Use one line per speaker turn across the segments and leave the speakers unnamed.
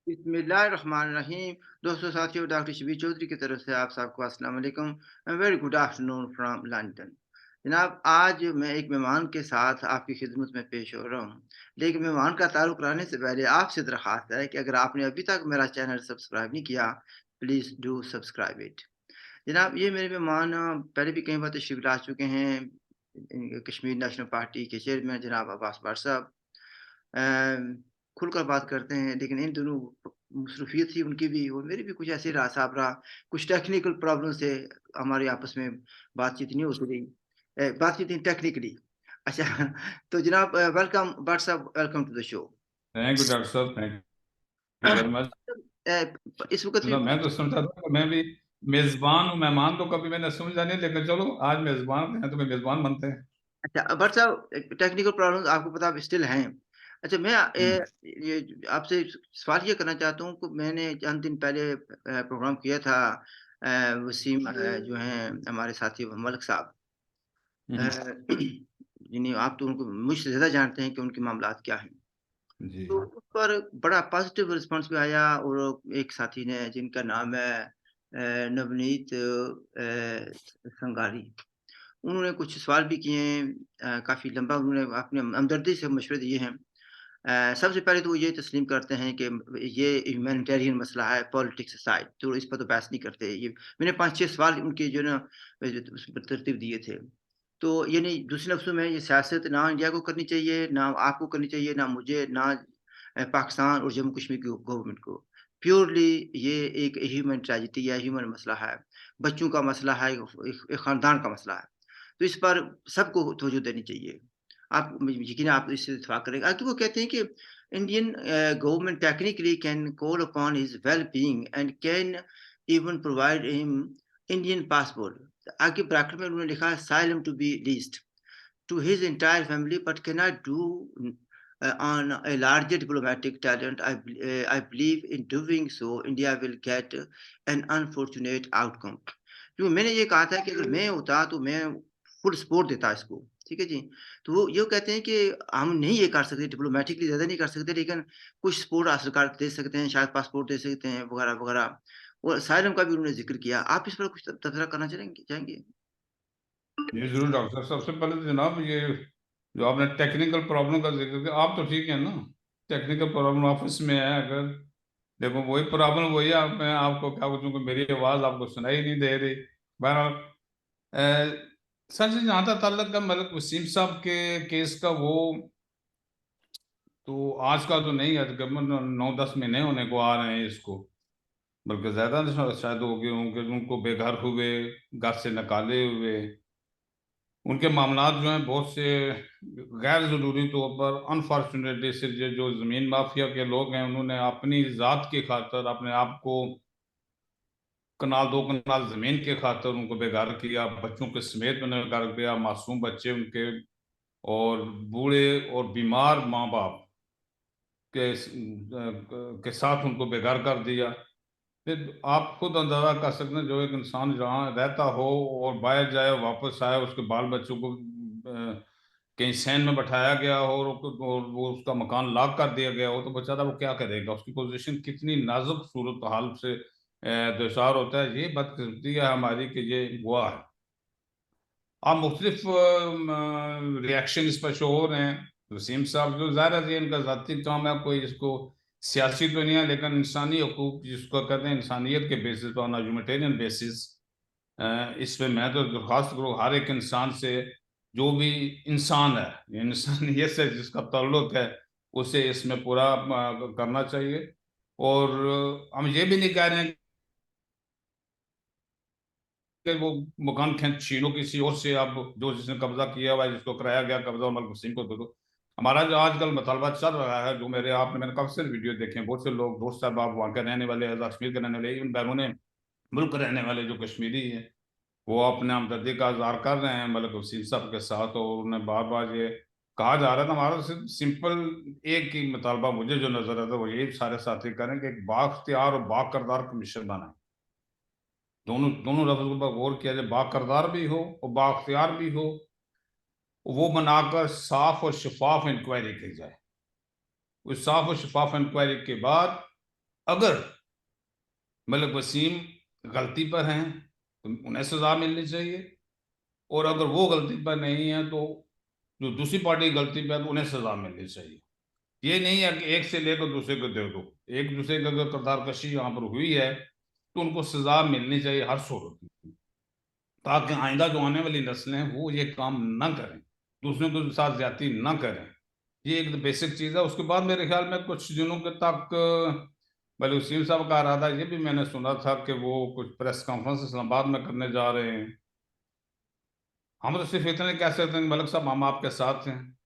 बिस्मिल्लाहिर्रहमानिर्रहीम। दोस्तों, साथियों, डॉक्टर शबीर चौधरी की तरफ से आप सबको अस्सलाम वालेकुम। Very good afternoon from London. जनाब, आज मैं एक मेहमान के साथ आपकी खिदमत में पेश हो रहा हूँ। लेकिन मेहमान का तारुफ कराने से पहले आपसे दरख्वास्त है कि अगर आपने अभी तक मेरा चैनल सब्सक्राइब नहीं किया, प्लीज़ डू सब्सक्राइब इट। जनाब, ये मेरे मेहमान पहले भी कई बार तशरीफ़ ला चुके हैं। कश्मीर नेशनल पार्टी के चेयरमैन जनाब अब्बास भट्ट साहब खुलकर बात करते हैं, लेकिन इन दोनों मसरूफ़ियत थी उनकी भी और मेरी भी कुछ ऐसे रहा साहब रहा। कुछ टेक्निकल प्रॉब्लम से हमारी आपस में बातचीत नहीं हो सकी। बातचीत नहीं टेक्निकली। अच्छा। तो जनाब, वेलकम भट्ट साहब, welcome to the show.
Thank you doctor साहब, thank
uh,
you very much.
इस वक़्त भी
मतलब मैं तो समझा था कि मैं भी मेजबान हूँ, मेहमान तो कभी मैंने समझा नहीं, लेकिन चलो आज मेजबान हैं तो मैं मेजबान बनते हैं।
भट्ट साहब, टेक्निकल प्रॉब्लम्स आपको पता है स्टिल हैं। अच्छा, मैं
हम्म,
ये आपसे सवाल ये करना चाहता हूँ कि मैंने चंद दिन पहले प्रोग्राम किया था। वसीम जो हैं हमारे साथी मलिक साहब। अ,
हम्म,
यानी आप तो उनको मुझसे ज़्यादा जानते हैं कि उनके मामलात क्या हैं।
जी।
तो उस पर बड़ा पॉज़िटिव रिस्पॉन्स भी आया और एक साथी ने जिनका नाम है नवनीत संगारी। उन्होंने कुछ सवाल भी किए हैं। काफ़ी लंबा उन्होंने अपने हमदर्दी से मशवरे दिए हैं। सबसे पहले तो वो ये तस्लीम करते हैं कि ये ह्यूमैनिटेरियन मसला है, पॉलिटिक्स असाइड, तो इस पर तो बहस नहीं करते। ये मैंने 5-6 सवाल उनके जो है ना उस पर तरतीब दिए थे। तो यानी दूसरे लफ्ज़ों में ये सियासत ना इंडिया को करनी चाहिए, ना आपको करनी चाहिए, ना मुझे, ना पाकिस्तान और जम्मू कश्मीर की गवर्नमेंट को। प्योरली ये एक ह्यूमन ट्रेजेडी है, ह्यूमन मसला है, बच्चों का मसला है, एक ख़ानदान का मसला है। तो इस पर सबको तवज्जो देनी चाहिए। आप यकीनन आप इससे इत्तेफ़ाक करेंगे। आगे वो कहते हैं कि Indian government technically can call upon his well-being and can even provide him Indian passport. आगे ब्रैकेट में उन्होंने लिखा है asylum to be leased to his entire family, but cannot do on a larger diplomatic talent. I believe in doing so, India will get an unfortunate outcome. क्योंकि मैंने ये कहा था कि अगर मैं होता तो मैं फुल सपोर्ट देता इसको, ठीक है जी। तो वो ये कहते हैं कि हम नहीं ये कर सकते, डिप्लोमेटिकली ज़्यादा नहीं कर सकते, लेकिन कुछ सपोर्ट हासिल कर दे सकते हैं, शायद पासपोर्ट दे सकते हैं वगैरह वगैरह। और असाइलम का भी उन्होंने जिक्र किया। आप इस पर कुछ तबसरा करना चाहेंगे?
ये जरूर डॉक्टर साहब, सबसे पहले तो जनाब ये जो आपने टेक्निकल प्रॉब्लम का जिक्र किया, आप तो ठीक है ना। टेक्निकल प्रॉब्लम ऑफिस में है, अगर देखो वही प्रॉब्लम वही है। मैं आपको क्या बोलूँ कि मेरी आवाज़ आपको सुनाई नहीं दे रही। बहरहाल सर जी, जहाँ तक ताल्लुक का मलिक वसीम साहब के केस का, वो तो आज का तो नहीं है, तकरीबन 9-10 महीने होने को आ रहे हैं इसको, बल्कि ज्यादा शायद हो गए होंगे। उनको बेघर हुए, घर से निकाले हुए, उनके मामलात जो हैं बहुत से गैर जरूरी तौर पर अनफॉर्चुनेटली से जो जमीन माफिया के लोग हैं, उन्होंने अपनी जात की खातर अपने आप को कनाल 2 कनाल जमीन के खातर उनको बेघर किया। बच्चों के समेत उन्हें बेघर किया, मासूम बच्चे उनके और बूढ़े और बीमार माँ बाप के साथ उनको बेघर कर दिया। फिर आप खुद अंदाजा कर सकते हैं, जो एक इंसान जहाँ रहता हो और बाहर जाए वापस आए, उसके बाल बच्चों को कहीं सैन में बैठाया गया हो और वो उसका मकान लाक कर दिया गया हो, तो बेचारा वो क्या करेगा। उसकी पोजीशन कितनी नाजुक सूरत हाल से दुचार होता है। ये बदकिस्मती है हमारी कि ये हुआ है। आप मुख्तलिफ रिएक्शन इस पर शो हो रहे हैं। वसीम साहब जो ज़ाहिर है इनका ज़ाती काम है, कोई इसको सियासी तो नहीं है, लेकिन इंसानी हकूक जिसको कहते हैं, इंसानियत के बेसिस पर, ऑन ह्यूमैनिटेरियन बेसिस, इस पे मैं तो दरख्वास्त करूँ हर एक इंसान से, जो भी इंसान है, इंसानियत से जिसका ताल्लुक है, उसे इसमें पूरा करना चाहिए। और हम ये भी नहीं कह रहे हैं कि वो मकान छीनो किसी और से। आप जो जिसने कब्जा किया हुआ है, जिसको कराया गया कब्जा, मलिक वसीम को दे दो। हमारा जो आजकल मुतालबा चल रहा है, जो मेरे आपने मैंने काफी सारे वीडियो देखे हैं, बहुत से लोग, दोस्त साहब, आप वहाँ के रहने वाले, कश्मीर के रहने वाले, इवन बैरून मुल्क रहने वाले जो कश्मीरी हैं, वो अपने हमदर्दी का इजहार कर रहे हैं मलिक वसीम साहब के साथ। और उन्हें बार बार ये कहा जा रहा था, हमारा सिर्फ सिंपल एक ही मुतालबा मुझे जो नजर आता है, वो यही सारे साथी करें कि एक बाख्तियार और बाकरदार कमीशन बनाए। दोनों दोनों लफ्जों पर गौर किया जाए, बाकरदार भी हो और बाख्तियार भी हो। वो बनाकर साफ और शफाफ इंक्वायरी की जाए। उस साफ और शफाफ इंक्वायरी के बाद अगर मलिक वसीम गलती पर हैं तो उन्हें सजा मिलनी चाहिए, और अगर वो गलती पर नहीं है तो जो दूसरी पार्टी गलती पर है तो उन्हें सजा मिलनी चाहिए। ये नहीं है कि एक से लेकर दूसरे को दे दो। एक दूसरे की अगर करतार कशी यहाँ पर हुई है तो उनको सजा मिलनी चाहिए हर सूरत में, ताकि आइंदा जो आने वाली नस्लें हैं वो ये काम ना करें, दूसरों के साथ ज्यादती ना करें। ये एक बेसिक चीज है। उसके बाद मेरे ख्याल में कुछ दिनों के तक मलिक वसीम साहब का इरादा ये भी मैंने सुना था कि वो कुछ प्रेस कॉन्फ्रेंस इस्लामाबाद में करने जा रहे हैं। हम तो सिर्फ इतने कह सकते हैं मलिक साहब हम आपके साथ हैं,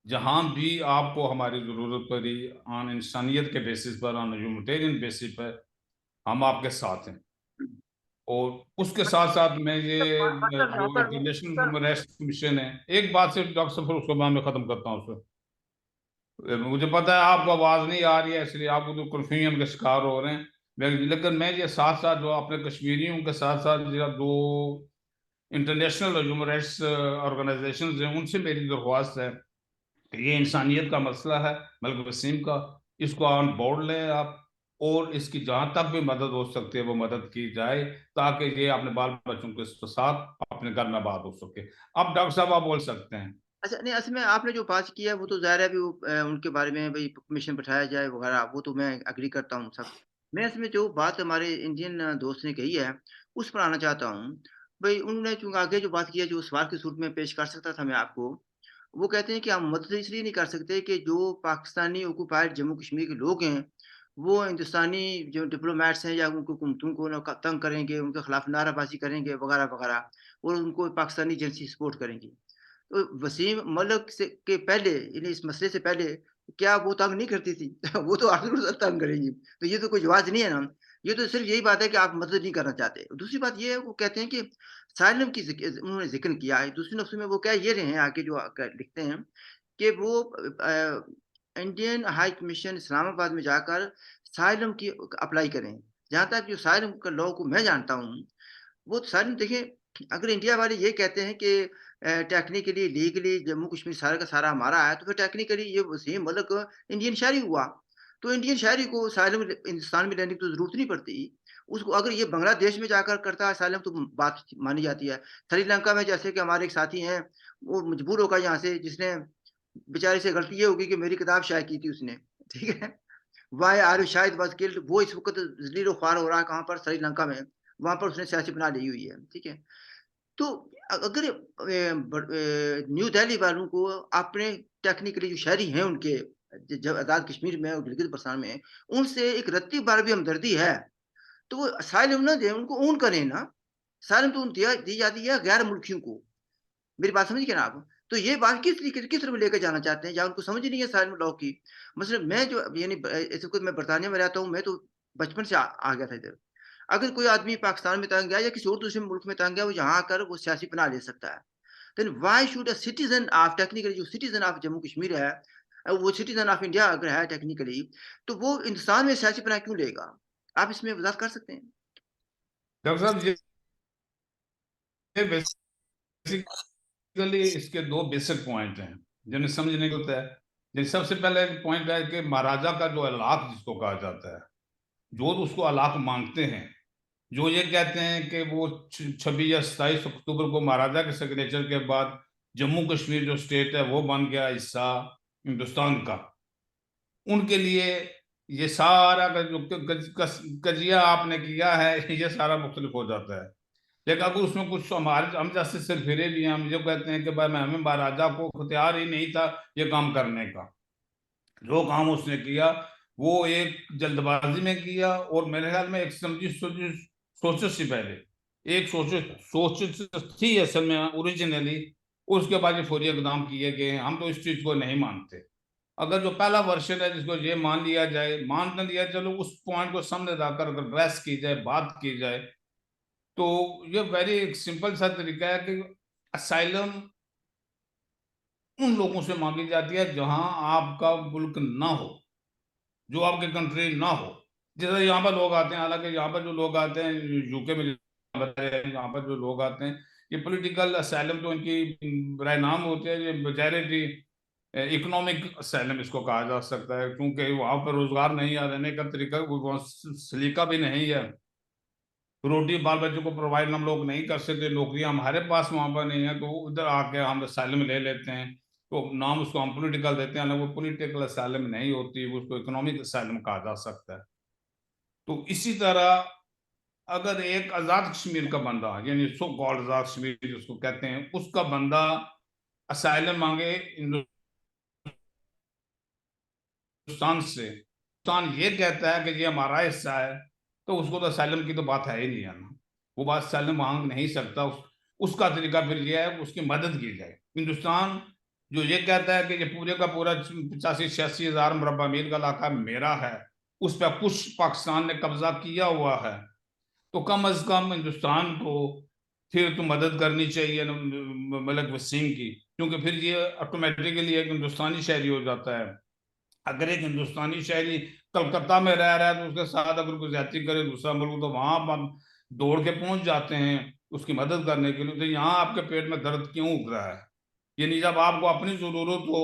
जहां भी आपको हमारी जरूरत पड़ी, ऑन इंसानियत के बेसिस पर, ऑन ह्यूमैनिटेरियन बेसिस पर हम आपके साथ हैं। और उसके साथ साथ में ये जो इंटरनेशनल ह्यूमन राइट्स कमीशन है, एक बात से डॉक्टर साहब फिर उसके बाद मैं खत्म करता हूँ उसको। मुझे पता है आपको आवाज नहीं आ रही है इसलिए आपको तो कन्फ्यूजन के शिकार हो रहे हैं, लेकिन मैं ये साथ साथ जो अपने कश्मीरियों के साथ साथ जो इंटरनेशनल ह्यूमन राइट्स ऑर्गेनाइजेशन हैं उनसे मेरी दरख्वास्त है कि ये इंसानियत का मसला है मलिक वसीम का, इसको ऑन बोर्ड लें आप, और इसकी जहां तक भी मदद हो सकती है वो मदद की जाए, ताकि ये अपने बाल बच्चों के साथ अपने घर में आबाद हो सके। अब डॉक्टर साहब आप बोल सकते हैं।
अच्छा, नहीं असल में आपने जो बात की है वो तो ज़ाहिर है अभी वो उनके बारे में भई कमीशन बैठाया जाए वगैरह वो तो मैं एग्री करता हूँ सब। मैं इसमें जो बात हमारे इंडियन दोस्त ने कही है, उस पर आना चाहता हूँ। भई उन्होंने चूँकि आगे जो बात की है जो सवाल की सूरत में पेश कर सकता था मैं आपको। वो कहते हैं कि हम मदद इसलिए नहीं कर सकते कि जो पाकिस्तानी ऑक्युपाइड जम्मू कश्मीर के लोग हैं, वो हिंदुस्तानी जो डिप्लोमैट्स हैं या उनको हुकूमतों को ना तंग करेंगे, उनके खिलाफ नाराबाज़ी करेंगे वगैरह-वगैरह और उनको पाकिस्तानी एजेंसी सपोर्ट करेंगी। तो वसीम मलिक से के पहले यानी इस मसले से पहले क्या वो तंग नहीं करती थी? वो तो आखिर तंग करेंगी। तो ये तो कोई जवाज़ नहीं है ना। ये तो सिर्फ़ यही बात है कि आप मदद नहीं करना चाहते। दूसरी बात ये है वो कहते हैं कि साइलम की उन्होंने ज़िक्र किया है। दूसरे लफ्ज़ों में वो कह ये रहे हैं आगे जो लिखते हैं कि वो इंडियन हाई कमीशन इस्लामाबाद में जाकर साइलम की अप्लाई करें। जहाँ तक जो साइलम का लॉ को मैं जानता हूँ वो सारे देखिए अगर इंडिया वाले ये कहते हैं कि टेक्निकली लीगली जम्मू कश्मीर सारा का सारा हमारा है तो फिर टेक्निकली ये वसीम मलिक इंडियन शहरी हुआ। तो इंडियन शहरी को असाइलम हिंदुस्तान में रहने की तो ज़रूरत नहीं पड़ती। उसको अगर ये बांग्लादेश में जाकर करता है असाइलम तो बात मानी जाती है। श्रीलंका में जैसे कि हमारे एक साथी हैं, वो मजबूर होकर यहाँ से जिसने बेचारे से गलती ये हो गई कि मेरी किताब शाये की थी उसने, ठीक है? Why are you Shahid was killed वो इस वक़्त ज़लील-ओ ख्वार हो रहा है कहाँ पर? श्रीलंका में। वहाँ पर उसने सियासी पनाह ली हुई है, ठीक है? तो अगर न्यू दिल्ली वालों को अपने टेक्निकली जो शहरी हैं उनके ज आज़ाद कश्मीर में और गिलगित-बल्तिस्तान में, उनसे एक रत्ती भर भी हमदर्दी है, तो वो असाइलम ना दें, उनको ओन करें ना। असाइलम तो दिया दी जाती है गैर मुल्कियों को। मेरी बात समझ गए ना आप? तो ये बात किस तरीके से किस तरफ लेके जाना चाहते हैं या उनको समझ ही नहीं है असाइलम लॉ की। मसलन मैं जो यानी ऐसे कुछ मैं बर्तानिया में रहता हूँ, मैं तो बचपन से आ गया था इधर। अगर कोई आदमी पाकिस्तान में तंग गया या किसी और दूसरे मुल्क में तंग गया, वो यहाँ आकर वो सियासी पनाह ले सकता है। Then why should a citizen of technically जो सिटिज़न ऑफ जम्मू कश्मीर है वो सिटिज़न ऑफ इंडिया अगर है टेक्निकली, तो वो हिंदुस्तान में सियासी पनाह क्यों लेगा? आप इसमें वज़ाहत कर सकते हैं?
डॉक्टर साहब ये बेसिकली इसके दो बेसिक पॉइंट हैं जिन्हें समझने को होता है। जैसे सबसे पहले पॉइंट है कि महाराजा का जो अलाक जिसको कहा जाता है, जो उसको अलाक मांगते हैं, जो ये कहते हैं कि वो 26 या 27 अक्टूबर को महाराजा के सिग्नेचर के बाद जम्मू कश्मीर जो स्टेट है वो बन गया हिस्सा हिंदुस्तान का, उनके लिए ये सारा का जो कजिया आपने किया है ये सारा मुख्तलिफ हो जाता है। लेकिन अगर उसमें कुछ हमारे हम जैसे सिरफिरे भी हैं, हम जो कहते हैं कि भाई मैं हमें महाराजा को इख्तियार ही नहीं था ये काम करने का, जो काम उसने किया वो एक जल्दबाजी में किया, और मेरे ख्याल में एक समझी सोची सोचो से पहले एक सोच थी असल में ओरिजिनली, उसके बाद ये फौरी इकदाम किए गए हैं। हम तो इस चीज को नहीं मानते। अगर जो पहला वर्षन है जिसको ये मान लिया जाए, मान न लिया, चलो उस पॉइंट को सामने रखकर अगर बहस की जाए, बात की जाए, तो ये वेरी सिंपल सा तरीका है कि असाइलम उन लोगों से मांगी जाती है जहां आपका मुल्क ना हो, जो आपके कंट्री ना हो। जैसे यहाँ पर लोग आते हैं, हालांकि यहाँ पर जो लोग आते हैं यूके में, यहाँ पर जो लोग आते हैं ये पॉलिटिकल असाइलम तो इनकी राय नाम होते हैं, ये बेचारे जी इकोनॉमिक असैलम इसको कहा जा सकता है, क्योंकि वहां पर रोजगार नहीं है, रहने का तरीका वो सलीका भी नहीं है, रोटी बाल बच्चों को प्रोवाइड हम लोग नहीं कर सकते, नौकरियां हमारे पास वहां पर नहीं है, तो उधर आके हम असैलम ले लेते हैं। तो नाम उसको हम पॉलिटिकल देते हैं ना, वो पॉलिटिकल असैलम नहीं होती, उसको इकोनॉमिक असैलम कहा जा सकता है। तो इसी तरह अगर एक आजाद कश्मीर का बंदा, यानी सो कॉल्ड आजाद कश्मीर जिसको कहते हैं, उसका बंदा असाइलम मांगे हिंदुस्तान से, हिंदुस्तान ये कहता है कि ये हमारा हिस्सा है, तो उसको तो असाइलम की तो बात है ही नहीं है ना, वो बात असाइलम मांग नहीं सकता। उसका तरीका फिर ये है उसकी मदद की जाए। हिंदुस्तान जो ये कहता है कि ये पूरे का पूरा 85-86 हजार मुरब्बा मील का इलाका मेरा है, उस पर कुछ पाकिस्तान ने कब्जा किया हुआ है, तो कम अज कम हिंदुस्तान को फिर तो मदद करनी चाहिए मलिक वसीम की, क्योंकि फिर ये ऑटोमेटिकली एक हिंदुस्तानी शहरी हो जाता है। अगर एक हिंदुस्तानी शहरी कलकत्ता में रह रहा है तो उसके साथ अगर कोई ज्यादती करे दूसरा मुल्क, तो वहां हम दौड़ के पहुंच जाते हैं उसकी मदद करने के लिए। तो यहाँ आपके पेट में दर्द क्यों उग रहा है? यानी जब आपको अपनी जरूरत हो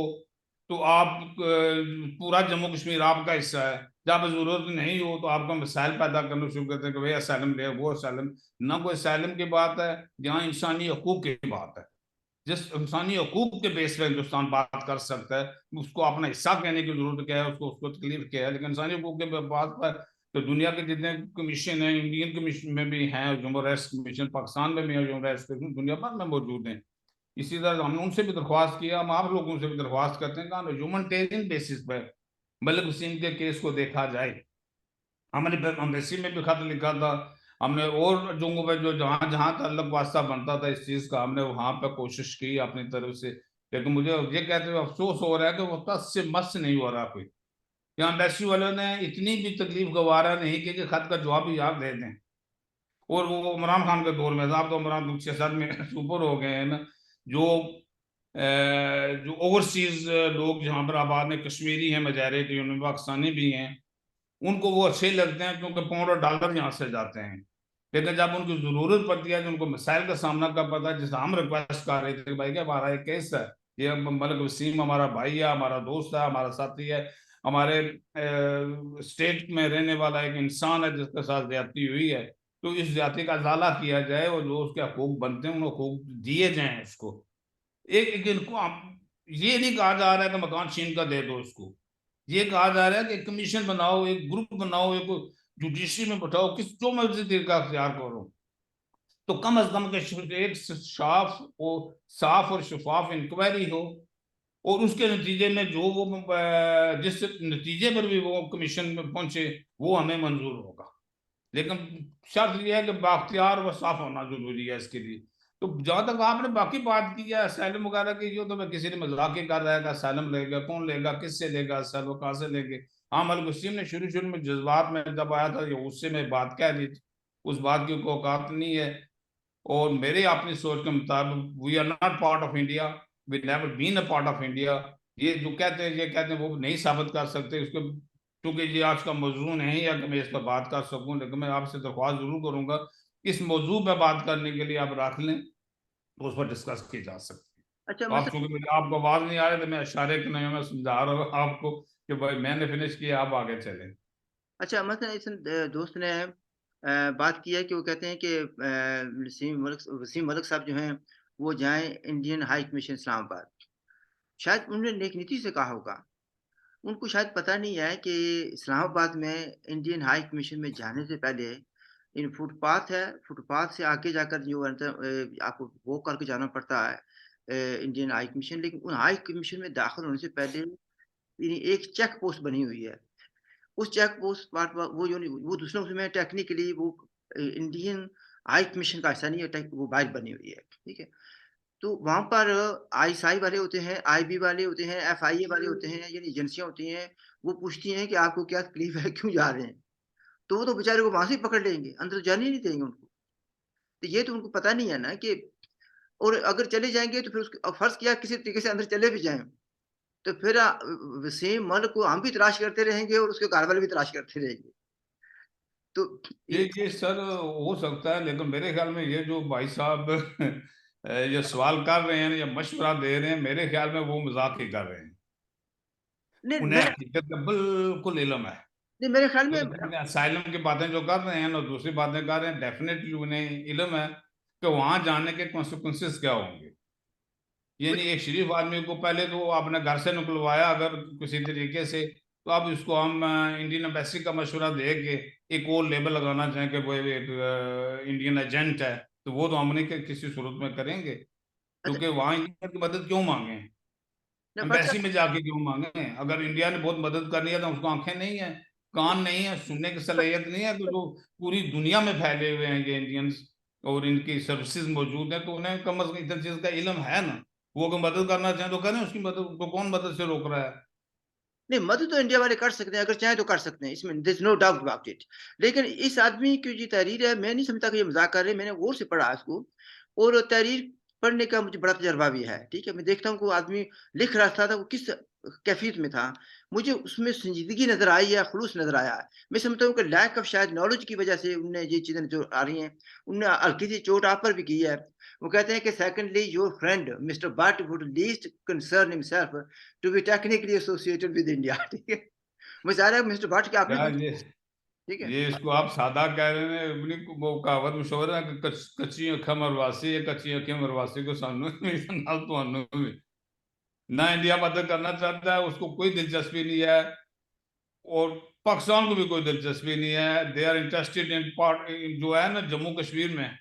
तो आप पूरा जम्मू कश्मीर आपका हिस्सा है, जब जरूरत नहीं हो तो आपको मिसाइल पैदा करना शुरू करते हैं कि भाई असैलम ले, वो असैलम ना, कोई असैलम की बात है, यहाँ इंसानी हकूक की बात है। जिस इंसानी हकूक के बेस पे हिंदुस्तान बात कर सकता है, उसको अपना हिस्सा कहने की जरूरत क्या है, उसको उसको तकलीफ क्या है, लेकिन इंसानी हकूक के बात पर तो दुनिया के जितने कमीशन है, इंडियन कमीशन में भी हैं, ह्यूमन राइट्स कमीशन पाकिस्तान में भी है, ह्यूमन राइट्स कमीशन दुनिया भर में मौजूद हैं। इसी तरह हमने उनसे भी दरख्वास्त किया, हम आप लोगों से भी दरख्वास्त करते हैं कि ह्यूमनिटेरियन बेसिस पर मलिक हुसैन के केस को देखा जाए। हमने एम्बेसी में भी खत लिखा था, हमने और जगहों पे जो जहाँ जहाँ ताल्लुक वास्ता बनता था इस चीज का, हमने वहां पर कोशिश की अपनी तरफ से। लेकिन मुझे ये कहते हुए अफसोस हो रहा है कि वो तस से मस नहीं हो रहा कोई। यहाँ एम्बेसी वालों ने इतनी भी तकलीफ गवारा नहीं की कि खत का जवाब ही आप दे दें। और वो इमरान खान के दौर में था, अब तो इमरान 6-7 में ऊपर हो गए हैं ना, जो जो ओवरसीज लोग जहाँ पर आबाद में कश्मीरी हैं, मेजॉरिटी उनमें पाकिस्तानी भी हैं, उनको वो अच्छे लगते हैं क्योंकि पाउंड और डॉलर यहाँ से जाते हैं। लेकिन जब उनको जरूरत पड़ती है, तो उनको मिसाइल का सामना कर पता है, जैसे हम रिक्वेस्ट कर रहे थे कि भाई क्या हमारा एक केस है, ये मलिक वसीम हमारा भाई है, हमारा दोस्त है, हमारा साथी है, हमारे स्टेट में रहने वाला एक इंसान है जिसके साथ ज्यादती हुई है, तो इस ज्यादती का अजाला किया जाए और जो उसके हकूक बनते हैं उन हकूक दिए जाएं उसको। एक इनको ये नहीं कहा जा रहा है कि मकान छीन कर दे दो उसको, ये कहा जा रहा है कि कमीशन बनाओ, एक ग्रुप बनाओ, एक जुडिशरी में बैठाओ, किस जो मर्जी तरीका अख्तियार करो, तो कम अज कम के एक साफ और शफाफ इंक्वायरी हो, और उसके नतीजे में जो वो जिस नतीजे पर भी वो कमीशन में पहुंचे वो हमें मंजूर होगा। लेकिन शर्त यह है कि बाख्तियार व साफ होना जरूरी है इसके लिए। तो जहां तक आपने बाकी बात की है असैलम वगैरह की, जो तो मैं किसी ने मजाक ही कर रहा है कि असैलम लेगा, कौन लेगा, किससे लेगा असैलम, कहाँ से लेंगे। हाँ, मलिक वसीम ने शुरू शुरू में जज्बात में जब आया था ये उससे में बात कह दी थी, उस बात की कोई औकात नहीं है। और मेरे अपनी सोच के मुताबिक we are not part of India, we never been a part of India. ये जो कहते हैं ये कहते हैं वो नहीं साबित कर सकते इसको, क्योंकि ये आज का मौजू नहीं है कि मैं इस पर बात कर सकूं। लेकिन मैं आपसे दरख्वास्त जरूर करूंगा इस मौजू पर बात करने के लिए आप रख लें, तो उस पर डिस्कस की जा सकती है।
अच्छा
तो आप
मतलब
चूंकि मुझे आपको आवाज नहीं आ रही, तो मैं इशारे के नहीं, मैं समझा रहा हूँ आपको कि भाई मैंने फिनिश किया, आप आगे चले।
अच्छा मतलब इस दोस्त ने बात की है कि वो कहते हैं कि वसीम मलिक साहब जो हैं, वो जाएँ इंडियन हाई कमीशन इस्लामाबाद। शायद उन्होंने नेक नीति से कहा होगा। उनको शायद पता नहीं है कि इस्लामाबाद में इंडियन हाई कमीशन में जाने से पहले इन फुटपाथ है, फुटपाथ से आगे जाकर जो है आपको वॉक करके जाना पड़ता है इंडियन हाई कमीशन। लेकिन उन हाई कमीशन में दाखिल होने से पहले एक चेक पोस्ट बनी हुई है। उस चेक पोस्ट पर वो जो नहीं वो दूसरों में टेक्निकली वो इंडियन हाई कमीशन का हिस्सा नहीं है, वो बाहर बनी हुई है, ठीक है? तो वहाँ पर आईएसआई वाले होते हैं, आईबी वाले होते हैं, एफआईए वाले होते हैं, यानी एजेंसियाँ होती हैं, वो पूछती हैं कि आपको क्या तकलीफ है, क्यों जा रहे हैं? तो वो तो बेचारे को वहाँ से ही पकड़ लेंगे, अंदर जाने ही नहीं देंगे उनको। तो ये तो उनको पता नहीं है ना कि और अगर चले जाएँगे तो फिर उसको फ़र्ज़ किया किसी तरीके से अंदर चले भी जाएँ, तो फिर वसीम मल को हम भी तलाश करते रहेंगे और उसके घरवाले भी तलाश करते रहेंगे। तो ये
ये सर हो सकता है, लेकिन मेरे ख्याल में ये जो भाई साहब ये सवाल कर रहे हैं या मशवरा दे रहे हैं, मेरे ख्याल में वो मजाक ही कर रहे हैं।
नहीं
उन्हें
मैंने
हकीकत का बिल्कुल इल्म है।
नहीं मेरे ख्याल
तो
में
अपने असाइलम की बातें जो कर रहे हैं ना, दूसरी बातें कर रहे हैं, डेफिनेटली उन्हें इल्म है कि वहां जाने के कॉन्सिक्वेंसेस क्या होंगे। ये नहीं, एक शरीफ आदमी को पहले तो आपने घर से निकलवाया अगर किसी तरीके से, तो अब इसको हम इंडियन एम्बेसी का मशवरा दे के एक और लेबल लगाना चाहें कि वो एक इंडियन एजेंट है, तो वो तो हम नहीं किसी सूरत में करेंगे,
अच्छा
क्योंकि वहां इंडिया की मदद क्यों मांगे,
नहीं, बट
एम्बेसी में जाके क्यों मांगे। अगर इंडिया ने बहुत मदद करनी है तो उसको आंखें नहीं है, कान नहीं है, सुनने की सलाहियत नहीं है, तो जो पूरी दुनिया में फैले हुए हैं ये इंडियंस और इनकी सर्विसेज मौजूद है, तो उन्हें कम अज कम इतनी चीज का इल्म है ना। वो अगर मदद करना चाहें तो करें, उसकी मदद को कौन मदद से रोक रहा है।
नहीं, मदद तो इंडिया वाले कर सकते हैं, अगर चाहें तो कर सकते हैं, इसमें there is no doubt about it. लेकिन इस आदमी की जो तहरीर है, मैं नहीं समझता कि ये मज़ाक कर रहे हैं, मैंने गौर से पढ़ा इसको और तहरीर पढ़ने का मुझे बड़ा तजुर्बा भी है, ठीक है? मैं देखता हूँ कि वो आदमी लिख रहा था वो किस कैफ़ियत में था। मुझे उसमें संजीदगी नज़र आई है, खुलूस नज़र आया है। मैं समझता हूँ कि लैक ऑफ शायद नॉलेज की वज़ह से उनने ये चीज़ें जो आ रही हैं, उनने हल्की सी चोट आप पर भी की है। वो कहते हैं कि secondly your friend mister but would least concern himself to be technically associated with India ठीक है? मुझे ज़ाहिर है मिस्टर भट्ट के आपने
यार
कुछ ठीक है?
ये इसको आप सादा कह रहे हैं, अपनी वो कहावत मशहूर है कि कच्ची अखा मरवासी है, कच्ची अखी मरवासी को सानू नाल तुहानू भी। ना इंडिया मदद करना चाहता है, उसको कोई दिलचस्पी नहीं है, और पाकिस्तान को भी कोई दिलचस्पी नहीं है। They are interested in part जो है ना जम्मू कश्मीर में,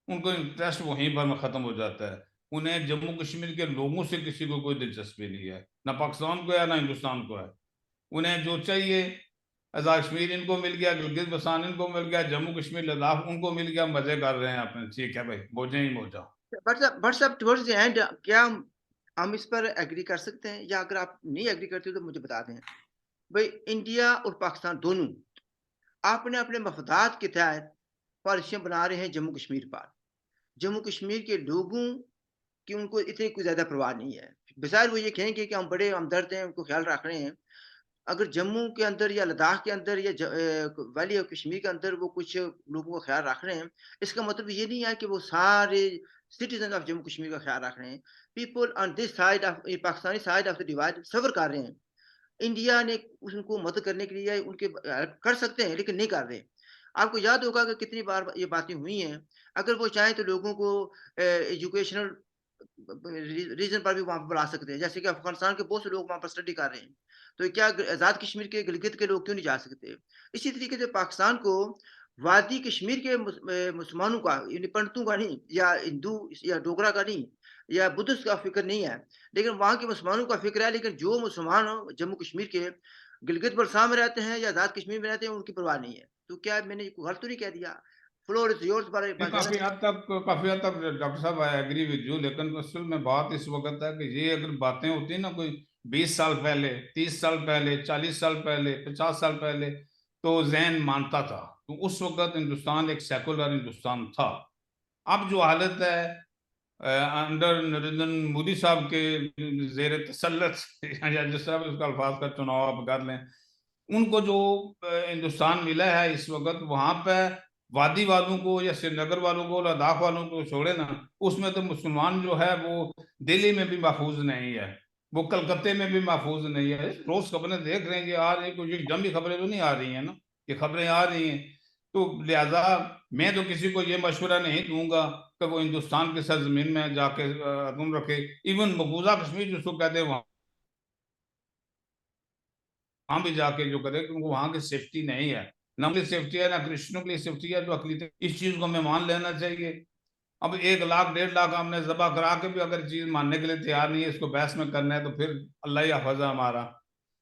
उनको इंटरेस्ट वहीं पर में खत्म हो जाता है। उन्हें जम्मू कश्मीर के लोगों से किसी को कोई दिलचस्पी नहीं है, ना पाकिस्तान को है ना हिंदुस्तान को है। उन्हें जो चाहिए, आजाद कश्मीर इनको मिल गया, गिलगित बल्तिस्तान इनको मिल गया, जम्मू कश्मीर लद्दाख उनको मिल गया, मजे कर रहे हैं अपने, ठीक है भाई, मौजें ही मौजा।
बट साहब टुवर्ड्स द एंड क्या हम इस पर एग्री कर सकते हैं या अगर आप नहीं एग्री करते हो तो मुझे बता दें। भई इंडिया और पाकिस्तान दोनों अपने-अपने मफादात के तहत पॉलिसियाँ बना रहे हैं जम्मू कश्मीर पर। जम्मू कश्मीर के लोगों की उनको इतनी कोई ज़्यादा परवाह नहीं है। बज़ाहिर वो ये कहेंगे कि हम बड़े हमदर्द हैं, उनको ख़्याल रख रहे हैं। अगर जम्मू के अंदर या लद्दाख के अंदर या वैली ऑफ कश्मीर के अंदर वो कुछ लोगों का ख़्याल रख रहे हैं, इसका मतलब ये नहीं है कि वो सारे सिटीज़न ऑफ जम्मू कश्मीर का ख़्याल रख रहे हैं। People on this side of Pakistani side of the divide suffer कर रहे हैं। इंडिया ने उनको मदद करने के लिए उनके हेल्प कर सकते हैं, लेकिन नहीं कर रहे। आपको याद होगा कि कितनी बार ये बातें हुई हैं। अगर वो चाहें तो लोगों को एजुकेशनल रीज़न पर भी वहाँ पे बुला सकते हैं। जैसे कि अफ़गानिस्तान के बहुत से लोग वहाँ पर स्टडी कर रहे हैं। तो क्या आज़ाद कश्मीर के गिलगित के लोग क्यों नहीं जा सकते? इसी तरीके से पाकिस्तान को वादी कश्मीर के मुसलमानों का यानी पंडितों का नहीं या हिंदू या डोगरा का नहीं या बुद्धिस्ट का फ़िक्र नहीं है। लेकिन वहाँ के मुसलमानों का फ़िक्र है, लेकिन जो मुसलमान जम्मू कश्मीर के गिलगित बल्तिस्तान में रहते हैं या आज़ाद कश्मीर में रहते हैं, उनकी परवाह नहीं है। तो क्या मैंने गलत तो नहीं कह दिया? फ्लोर इज़ योर्स
ये
बाय
काफी हद तक डॉक्टर साहब आई एग्री विद यू, लेकिन असल में बात इस वक्त है कि ये अगर बातें होती ना कोई 20 साल पहले, 30 साल पहले, 40 साल पहले, 50 साल पहले, तो जहन मानता था। तो उस वक्त हिंदुस्तान एक सेकुलर हिंदुस्तान था। अब जो हालत है अंडर नरेंद्र मोदी साहब के जेर तसल्लुत या जिस तरह भी उसका अल्फाज का चुनाव आप कर लें, उनको जो हिंदुस्तान मिला है इस वक्त, वहां पे वादी वालों को या श्रीनगर वालों को, लद्दाख वालों को छोड़े ना, उसमें तो मुसलमान जो है वो दिल्ली में भी महफूज नहीं है, वो कलकत्ते में भी महफूज नहीं है। रोज खबरें देख रहे हैं कि आ रही, कुछ जंगी खबरें तो नहीं आ रही हैं ना, ये खबरें आ रही हैं। तो लिहाजा मैं तो किसी को ये मशवरा नहीं दूंगा कि वो हिंदुस्तान की सरजमीन में जाके कदम रखे। इवन मकबूजा कश्मीर जिसको कहते हैं, वहां भी जाके जो करे, क्योंकि वहां की सेफ्टी नहीं है, ना उनकी सेफ्टी है ना क्रिश्चियनों के लिए सेफ्टी है, जो अकलीत, इस चीज को हमें मान लेना चाहिए। अब 1 लाख 1.5 लाख हमने जबा करा के भी अगर चीज मानने के लिए तैयार नहीं है, इसको बहस में करना है, तो फिर अल्लाह ही हाफजा हमारा।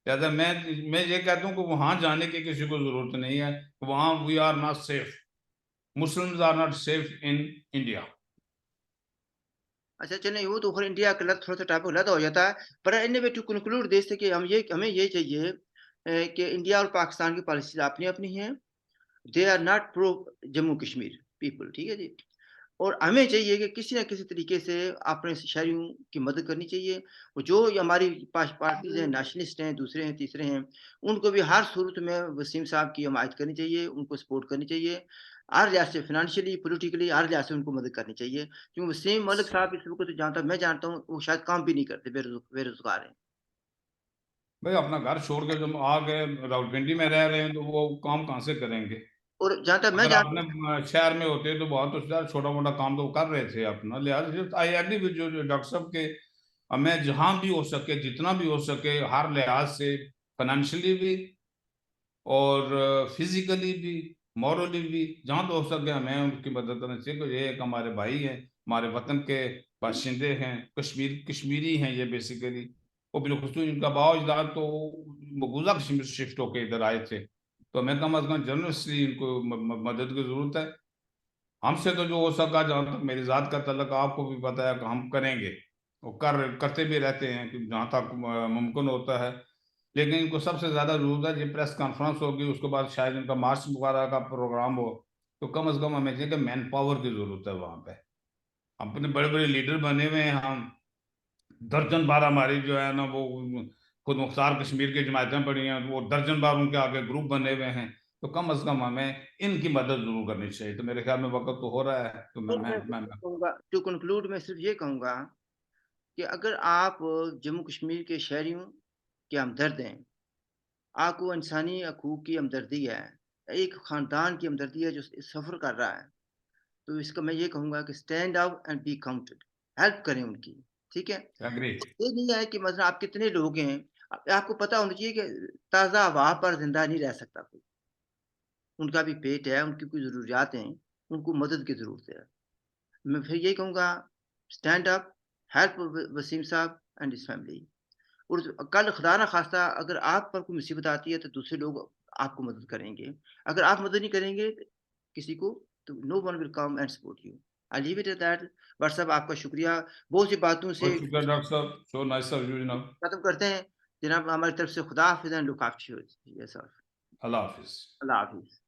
लिहाजा मैं ये कहता हूँ कि वहां जाने की किसी को जरूरत नहीं है। वहां we are not safe, Muslims are not safe in India.
अच्छा चलिए वो तो फिर इंडिया का थोड़ा-सा टॉपिक अलग हो जाता है। पर एनीवे टू कंक्लूड दिस कि हमें ये चाहिए कि इंडिया और पाकिस्तान की पॉलिसीज़ अपनी-अपनी हैं। They are not pro Jammu Kashmir people ठीक है जी? और हमें चाहिए कि किसी न किसी तरीके से अपने शहरियों की मदद करनी चाहिए। और जो ये हमारी पार्टीज़ हैं, नेशनलिस्ट हैं, दूसरे हैं, तीसरे हैं, उनको भी हर सूरत में वसीम साहब की हमायत करनी चाहिए, उनको सपोर्ट करनी चाहिए। हर लिहाज़ से फ़ाइनेंशियली, पॉलिटिकली हर लिहाज़ से उनको मदद करनी चाहिए। क्योंकि वसीम मलिक साहब इस वक़्त जहाँ तक मैं जानता हूँ, वो शायद काम भी नहीं करते, बेरोज़गार हैं।
भाई अपना घर छोड़ के जब आ गए रावलपिंडी में रह रहे हैं तो वो काम कहाँ से करेंगे?
और जहाँ तक मैं
अगर
जानता
अपने शहर में होते तो बहुत तो ज्यादा छोटा मोटा काम तो वो कर रहे थे अपना, लिहाजा आई एग्री विद जो डॉक्टर साहब के हमें जहां भी हो सके, जितना भी हो सके, हर लिहाज से, फाइनेंशियली भी और फिजिकली भी, मॉरली भी, जहां तो हो सके हमें उनकी मदद करनी चाहिए। तो ये एक हमारे भाई हैं, हमारे वतन के बाशिंदे हैं, कश्मीरी हैं ये बेसिकली। वो बिल्कुल इनका बावजदाद तो मकबूजा कश्मीर से शिफ्ट होके इधर आए थे, तो हमें कम अज कम जर्नलिस्टली इनको मदद की जरूरत है। हमसे तो जो हो सका, जहाँ तक मेरी जात का तल्लक, आपको भी पता है कि हम करेंगे, वो करते भी रहते हैं कि जहाँ तक मुमकिन होता है। लेकिन इनको सबसे ज्यादा जरूरत है, ये प्रेस कॉन्फ्रेंस होगी उसके बाद शायद इनका मार्च वगैरह का प्रोग्राम हो, तो कम से कम हमें चाहिए कि मैन पावर की जरूरत है वहां पे। अपने बड़े बड़े लीडर बने हुए हैं हम, दर्जन बार हमारी जो है ना वो खुद मुख्तार कश्मीर की जमायतें पड़ी हैं, वो दर्जन बार उनके आगे ग्रुप बने हुए हैं। तो कम से कम हमें इनकी मदद जरूर करनी चाहिए। तो मेरे ख्याल में वक्त तो हो रहा है, तो
हूँ। मैं कहूँगा, टू कंक्लूड मैं सिर्फ ये कहूँगा कि अगर आप जम्मू कश्मीर के शहरियों के हमदर्द हैं, आपको इंसानी हकूक की हमदर्दी है, एक ख़ानदान की हमदर्दी है जो सफ़र कर रहा है, तो इसका मैं ये कहूँगा कि stand up and be counted, help करें उनकी, ठीक है?
एग्री।
ये नहीं है कि मतलब आप कितने लोग हैं, आपको पता होना चाहिए कि ताज़ा हवा पर ज़िंदा नहीं रह सकता कोई। उनका भी पेट है, उनकी कोई ज़रूरियात हैं, उनको मदद की ज़रूरत है। मैं फिर यही कहूँगा, स्टैंड अप, हेल्प वसीम साहब एंड हिज़ फैमिली। और कल खुदा ना ख़ास्ता अगर आप पर कोई मुसीबत आती है तो दूसरे लोग आपको मदद करेंगे। अगर आप मदद नहीं करेंगे किसी को, तो no one will come and support you. I leave it at that. But साहब आपका शुक्रिया। बहुत सी बातों से
बहुत शुक्रिया डॉक्टर साहब, सो नाइस ऑफ यू जनाब।
खत्म करते हैं। जनाब हमारी तरफ से खुदा हाफ़िज़ एंड लुक आफ्टर योरसेल्फ।
अल्लाह हाफिज।
अल्लाह हाफ़िज़।